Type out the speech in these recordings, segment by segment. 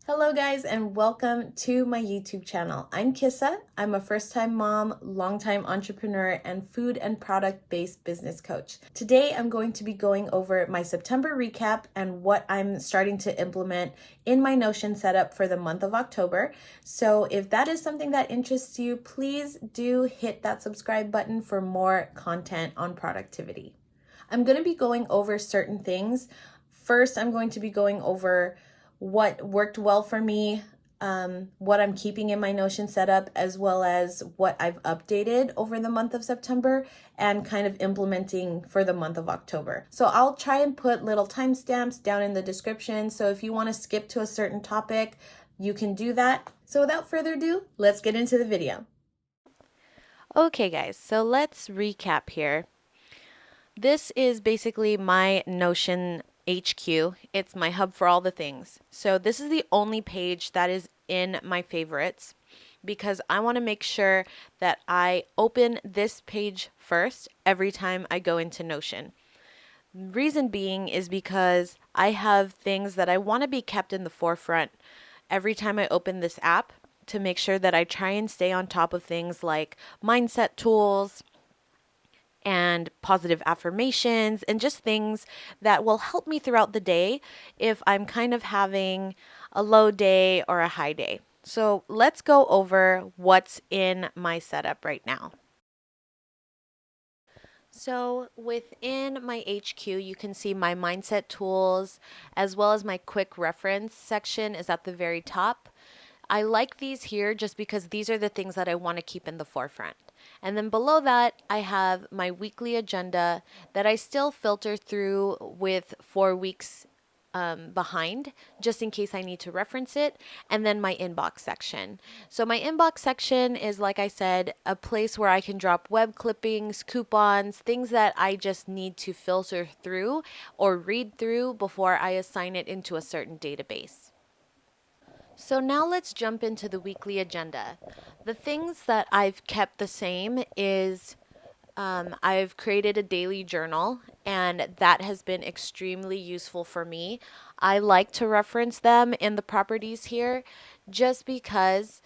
Hello guys and welcome to my YouTube channel. I'm Kissa. I'm a first-time mom, long-time entrepreneur, and food and product-based business coach. Today I'm going to be going over my September recap and what I'm starting to implement in my Notion setup for the month of October. So if that is something that interests you, please do hit that subscribe button for more content on productivity. I'm going to be going over certain things. First, I'm going to be going over what worked well for me, what I'm keeping in my Notion setup, as well as what I've updated over the month of September and kind of implementing for the month of October. So I'll try and put little timestamps down in the description. So if you want to skip to a certain topic, you can do that. So without further ado, let's get into the video. Okay guys, so let's recap here. This is basically my Notion HQ. It's my hub for all the things. So this is the only page that is in my favorites because I want to make sure that I open this page first every time I go into Notion. Reason being is because I have things that I want to be kept in the forefront every time I open this app to make sure that I try and stay on top of things like mindset tools and positive affirmations and just things that will help me throughout the day if I'm kind of having a low day or a high day. So let's go over what's in my setup right now. So within my HQ, you can see my mindset tools as well as my quick reference section is at the very top. I like these here just because these are the things that I want to keep in the forefront. And then below that, I have my weekly agenda that I still filter through with 4 weeks behind, just in case I need to reference it, and then my inbox section. So my inbox section is, like I said, a place where I can drop web clippings, coupons, things that I just need to filter through or read through before I assign it into a certain database. So now let's jump into the weekly agenda. The things that I've kept the same is I've created a daily journal, and that has been extremely useful for me. I like to reference them in the properties here just because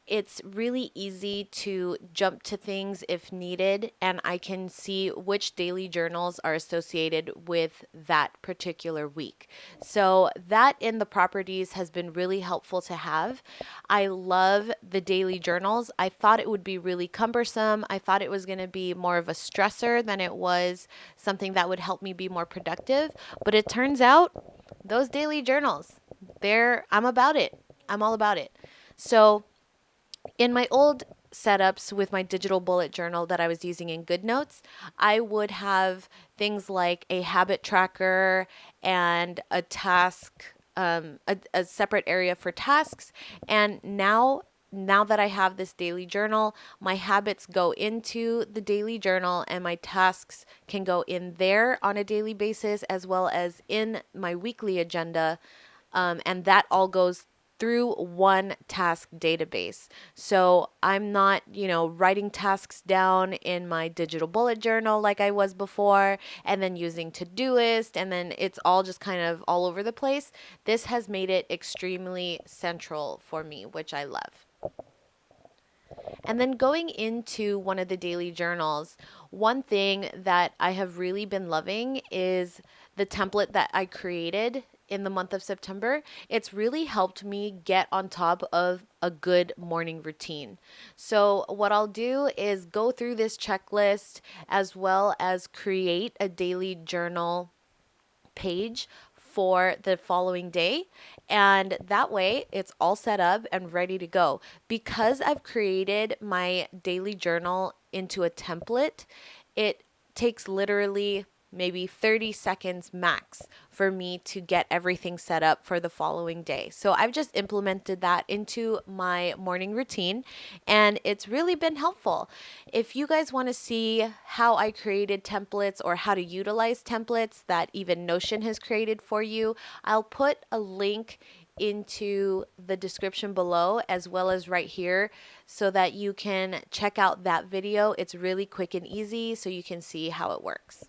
it's really easy to jump to things if needed, and I can see which daily journals are associated with that particular week. So, that in the properties has been really helpful to have. I love the daily journals. I thought it would be really cumbersome. I thought it was going to be more of a stressor than it was something that would help me be more productive. But it turns out those daily journals, I'm about it. I'm all about it. So, in my old setups with my digital bullet journal that I was using in GoodNotes, I would have things like a habit tracker and a task, a separate area for tasks. And now that I have this daily journal, my habits go into the daily journal and my tasks can go in there on a daily basis as well as in my weekly agenda. And that all goes through one task database. So I'm not, writing tasks down in my digital bullet journal like I was before and then using Todoist and then it's all just kind of all over the place. This has made it extremely central for me, which I love. And then going into one of the daily journals, one thing that I have really been loving is the template that I created in the month of September. It's really helped me get on top of a good morning routine. So, what I'll do is go through this checklist as well as create a daily journal page for the following day. And that way it's all set up and ready to go. Because I've created my daily journal into a template, it takes literally maybe 30 seconds max for me to get everything set up for the following day. So I've just implemented that into my morning routine and it's really been helpful. If you guys want to see how I created templates or how to utilize templates that even Notion has created for you, I'll put a link into the description below as well as right here so that you can check out that video. It's really quick and easy so you can see how it works.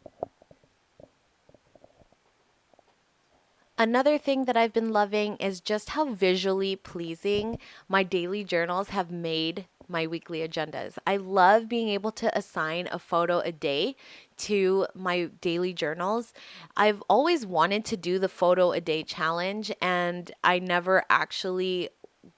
Another thing that I've been loving is just how visually pleasing my daily journals have made my weekly agendas. I love being able to assign a photo a day to my daily journals. I've always wanted to do the photo a day challenge, and I never actually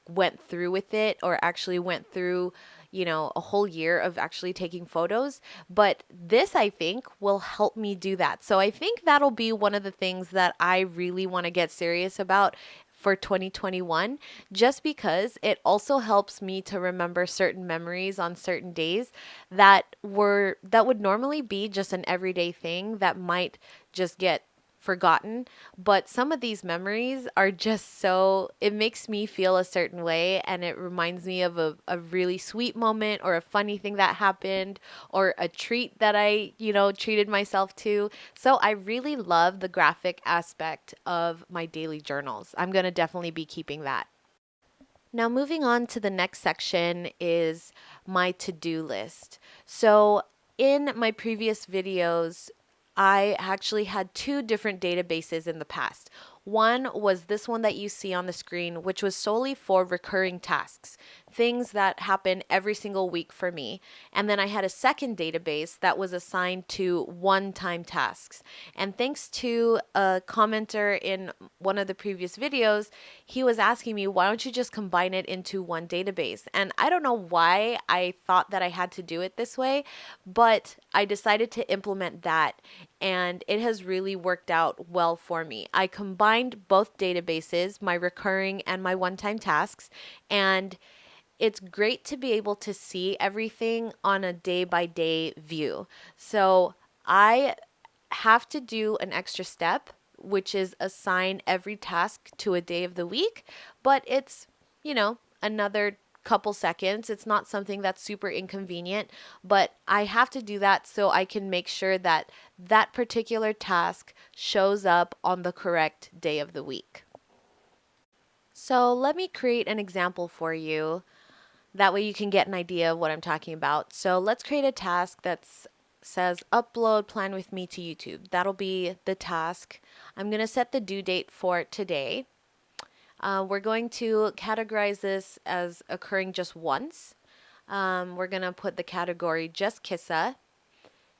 went through with it or actually went through a whole year of actually taking photos. But this, I think, will help me do that. So I think that'll be one of the things that I really want to get serious about for 2021, just because it also helps me to remember certain memories on certain days that would normally be just an everyday thing that might just get forgotten. But some of these memories are just so, it makes me feel a certain way, and it reminds me of a really sweet moment or a funny thing that happened or a treat that I treated myself to. So I really love the graphic aspect of my daily journals. I'm going to definitely be keeping that. Now, moving on to the next section is my to-do list. So, in my previous videos, I actually had two different databases in the past. One was this one that you see on the screen, which was solely for recurring tasks, things that happen every single week for me. And then I had a second database that was assigned to one-time tasks. And thanks to a commenter in one of the previous videos, he was asking me, why don't you just combine it into one database? And I don't know why I thought that I had to do it this way, but I decided to implement that, and it has really worked out well for me. I combined both databases, my recurring and my one-time tasks, and it's great to be able to see everything on a day-by-day view. So I have to do an extra step, which is assign every task to a day of the week, but it's another couple seconds. It's not something that's super inconvenient, but I have to do that so I can make sure that that particular task shows up on the correct day of the week. So let me create an example for you. That way you can get an idea of what I'm talking about. So let's create a task that says upload plan with me to YouTube. That'll be the task. I'm going to set the due date for today. We're going to categorize this as occurring just once. We're going to put the category just Kissa,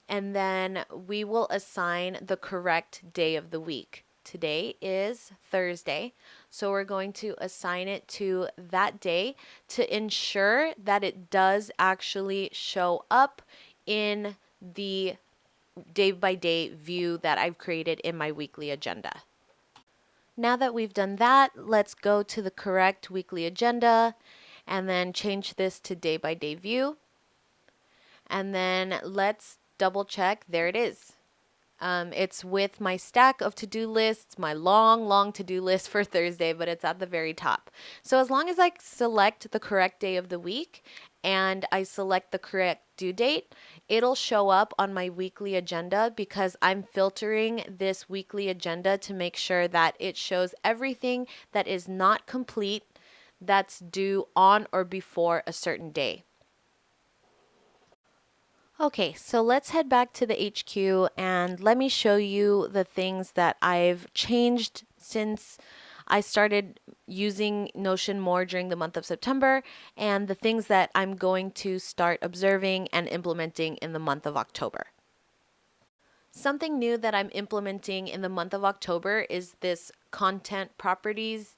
and then we will assign the correct day of the week. Today is Thursday, so we're going to assign it to that day to ensure that it does actually show up in the day by day view that I've created in my weekly agenda. Now that we've done that, let's go to the correct weekly agenda and then change this to day by day view. And then let's double check. There it is. It's with my stack of to-do lists, my long to-do list for Thursday, but it's at the very top. So as long as I select the correct day of the week and I select the correct due date, it'll show up on my weekly agenda because I'm filtering this weekly agenda to make sure that it shows everything that is not complete that's due on or before a certain day. Okay, so let's head back to the HQ and let me show you the things that I've changed since I started using Notion more during the month of September, and the things that I'm going to start observing and implementing in the month of October. Something new that I'm implementing in the month of October is this content properties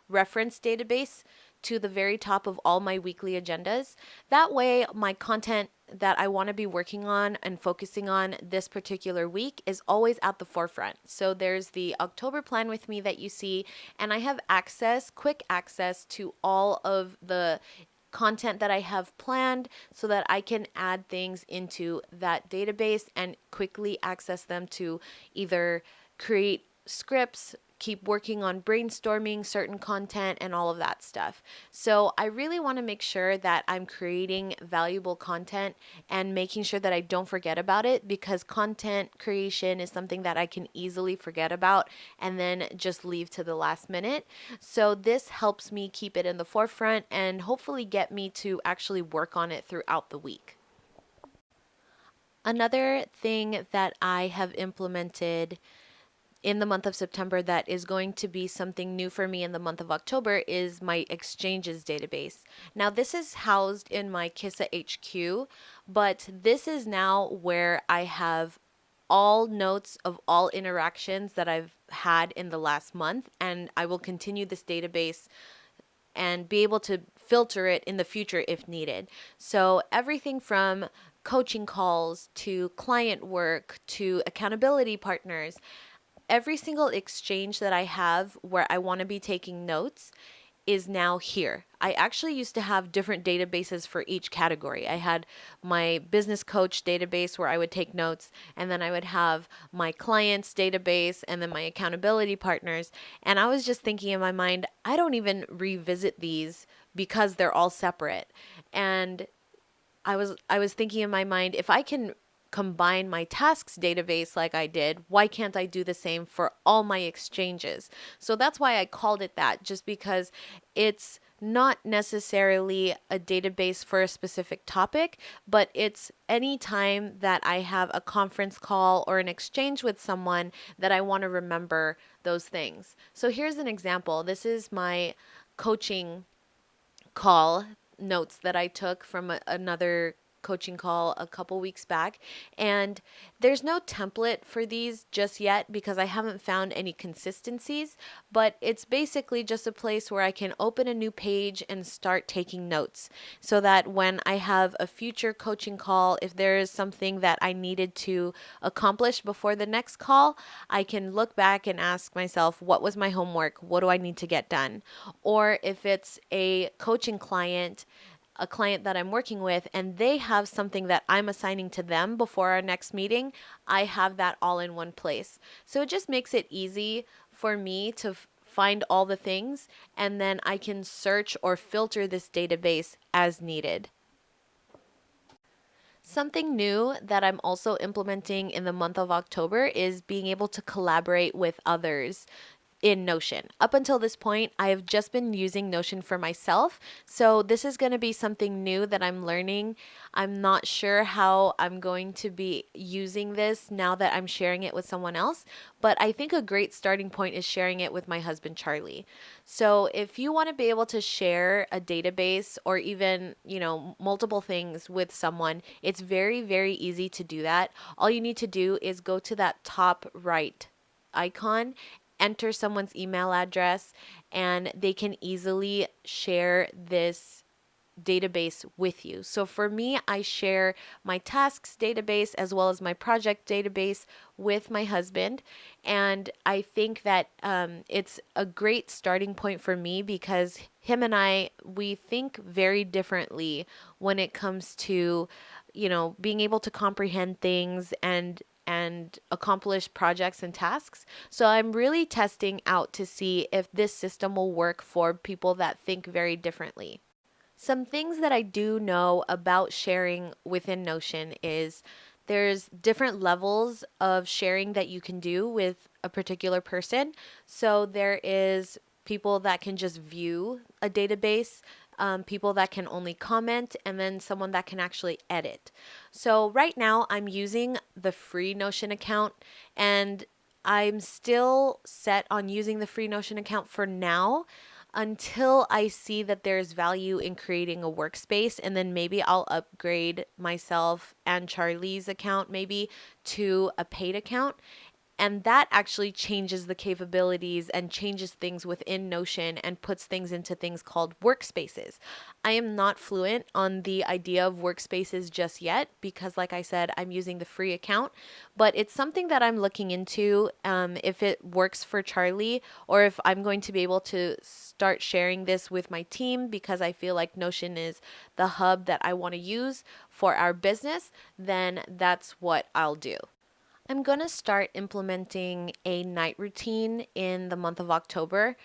reference database to the very top of all my weekly agendas. That way, my content that I want to be working on and focusing on this particular week is always at the forefront. So there's the October plan with me that you see, and I have quick access to all of the content that I have planned so that I can add things into that database and quickly access them to either create scripts, keep working on brainstorming certain content, and all of that stuff. So I really want to make sure that I'm creating valuable content and making sure that I don't forget about it, because content creation is something that I can easily forget about and then just leave to the last minute. So this helps me keep it in the forefront and hopefully get me to actually work on it throughout the week. Another thing that I have implemented in the month of September that is going to be something new for me in the month of October is my exchanges database. Now, this is housed in my Kissa HQ, but this is now where I have all notes of all interactions that I've had in the last month, and I will continue this database and be able to filter it in the future if needed. So, everything from coaching calls to client work to accountability partners, every single exchange that I have where I want to be taking notes is now here. I actually used to have different databases for each category. I had my business coach database where I would take notes, and then I would have my clients database, and then my accountability partners. And I was just thinking in my mind, I don't even revisit these because they're all separate. And I was thinking in my mind, if I can combine my tasks database like I did, why can't I do the same for all my exchanges? So that's why I called it that, just because it's not necessarily a database for a specific topic, but it's any time that I have a conference call or an exchange with someone that I want to remember those things. So here's an example. This is my coaching call notes that I took from another coaching call a couple weeks back. And there's no template for these just yet because I haven't found any consistencies, but it's basically just a place where I can open a new page and start taking notes so that when I have a future coaching call, if there is something that I needed to accomplish before the next call, I can look back and ask myself, what was my homework? What do I need to get done? Or if it's a coaching client, a client that I'm working with, and they have something that I'm assigning to them before our next meeting, I have that all in one place. So it just makes it easy for me to find all the things, and then I can search or filter this database as needed. Something new that I'm also implementing in the month of October is being able to collaborate with others in Notion. Up until this point, I have just been using Notion for myself. So this is going to be something new that I'm learning. I'm not sure how I'm going to be using this now that I'm sharing it with someone else, but I think a great starting point is sharing it with my husband Charlie. So if you want to be able to share a database or even, multiple things with someone, it's very, very easy to do that. All you need to do is go to that top right icon, enter someone's email address, and they can easily share this database with you. So for me, I share my tasks database as well as my project database with my husband. And I think that it's a great starting point for me because him and we think very differently when it comes to, being able to comprehend things and accomplish projects and tasks. So I'm really testing out to see if this system will work for people that think very differently. Some things that I do know about sharing within Notion is there's different levels of sharing that you can do with a particular person. So there is people that can just view a database, people that can only comment, and then someone that can actually edit. So right now I'm using the free Notion account, and I'm still set on using the free Notion account for now until I see that there's value in creating a workspace, and then maybe I'll upgrade myself and Charlie's account maybe to a paid account. And that actually changes the capabilities and changes things within Notion and puts things into things called workspaces. I am not fluent on the idea of workspaces just yet because, like I said, I'm using the free account, but it's something that I'm looking into if it works for Charlie or if I'm going to be able to start sharing this with my team because I feel like Notion is the hub that I want to use for our business, then that's what I'll do. I'm going to start implementing a night routine in the month of October.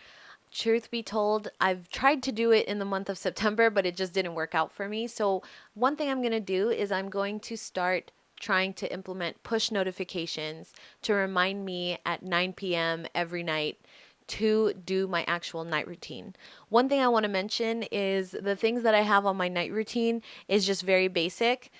Truth be told, I've tried to do it in the month of September, but it just didn't work out for me. So, one thing I'm going to do is I'm going to start trying to implement push notifications to remind me at 9 p.m. every night to do my actual night routine. One thing I want to mention is the things that I have on my night routine is just very basic.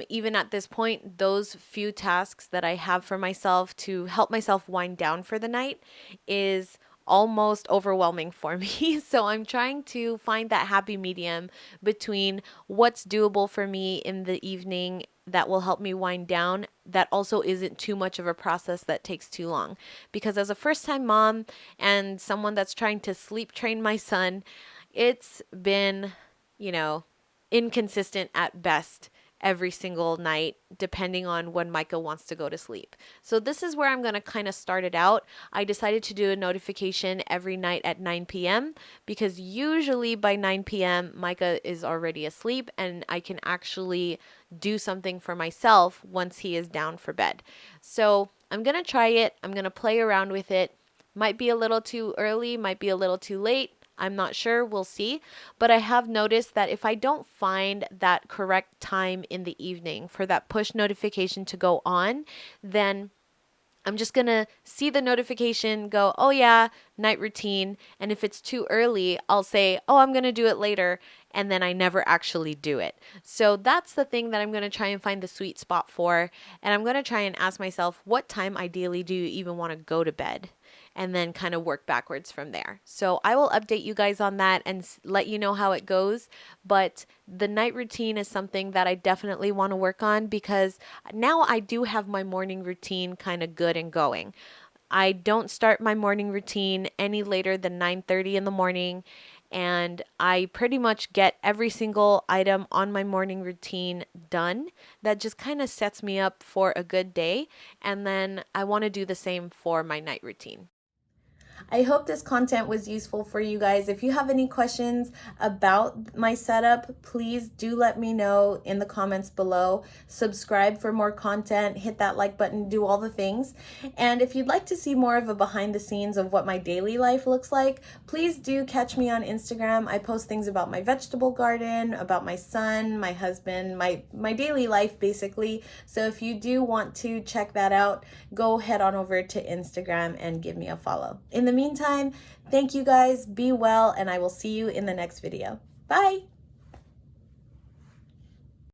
Even at this point, those few tasks that I have for myself to help myself wind down for the night is almost overwhelming for me. So I'm trying to find that happy medium between what's doable for me in the evening that will help me wind down, that also isn't too much of a process that takes too long. Because as a first time mom and someone that's trying to sleep train my son, it's been, you know, inconsistent at best every single night, depending on when Micah wants to go to sleep. So, this is where I'm going to kind of start it out. I decided to do a notification every night at 9 p.m. because usually by 9 p.m., Micah is already asleep and I can actually do something for myself once he is down for bed. So, I'm going to try it. I'm going to play around with it. Might be a little too early, might be a little too late. I'm not sure. We'll see. But I have noticed that if I don't find that correct time in the evening for that push notification to go on, then I'm just going to see the notification, go, oh yeah, night routine. And if it's too early, I'll say, oh, I'm going to do it later. And then I never actually do it. So that's the thing that I'm going to try and find the sweet spot for. And I'm going to try and ask myself, what time ideally do you even want to go to bed? And then kind of work backwards from there. So I will update you guys on that and let you know how it goes. But the night routine is something that I definitely want to work on because now I do have my morning routine kind of good and going. I don't start my morning routine any later than 9:30 in the morning, and I pretty much get every single item on my morning routine done. That just kind of sets me up for a good day, and then I want to do the same for my night routine. I hope this content was useful for you guys. If you have any questions about my setup, please do let me know in the comments below. Subscribe for more content, hit that like button, do all the things. And if you'd like to see more of a behind the scenes of what my daily life looks like, please do catch me on Instagram. I post things about my vegetable garden, about my son, my husband, my daily life basically. So if you do want to check that out, go head on over to Instagram and give me a follow. In the meantime, thank you guys, be well, and I will see you in the next video. Bye!